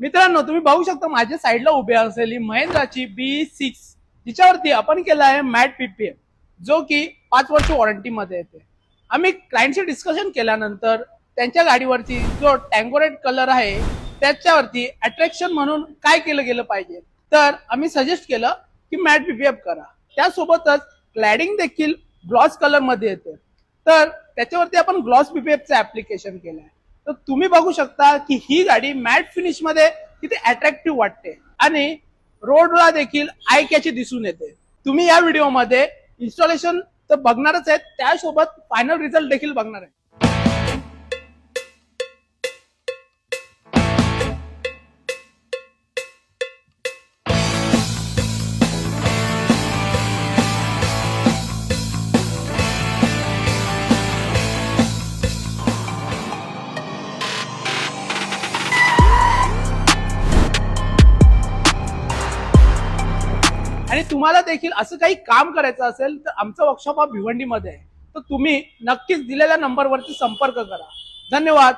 मित्रांनो, तुम्ही बघू शकता माझ्या साईडला उभी असलेली महिंद्राची B6, जिच्यावरती आपण केला आहे मॅट PPF, जो की 5 वर्ष वॉरंटी मध्ये येते. आम्ही क्लायंटशी डिस्कशन केल्यानंतर त्यांच्या गाडीवरती जो टँगो रेड कलर आहे त्याच्यावरती अट्रॅक्शन म्हणून काय केलं गेलं पाहिजे, तर आम्ही सजेस्ट केलं की मॅट PPF करा. त्यासोबतच क्लॅडिंग देखील ग्लॉस कलर मध्ये येते, तर त्याच्यावरती आपण ग्लॉस PPFचं ऍप्लिकेशन केलं आहे. तर तुम्ही बघू शकता की ही गाडी मॅट फिनिश मध्ये किती अट्रॅक्टिव्ह वाटते आणि रोडला देखील आय कॅची दिसून येते. तुम्ही या व्हिडिओमध्ये इन्स्टॉलेशन तर बघणारच आहेत, त्यासोबत फायनल रिझल्ट देखील बघणार आहे. आणि तुम्हाला देखील असं काही काम करायचं असेल तर आमचा वर्कशॉप हा भिवंडीमध्ये आहे, तर तुम्ही नक्कीच दिलेल्या नंबरवरती संपर्क करा. धन्यवाद.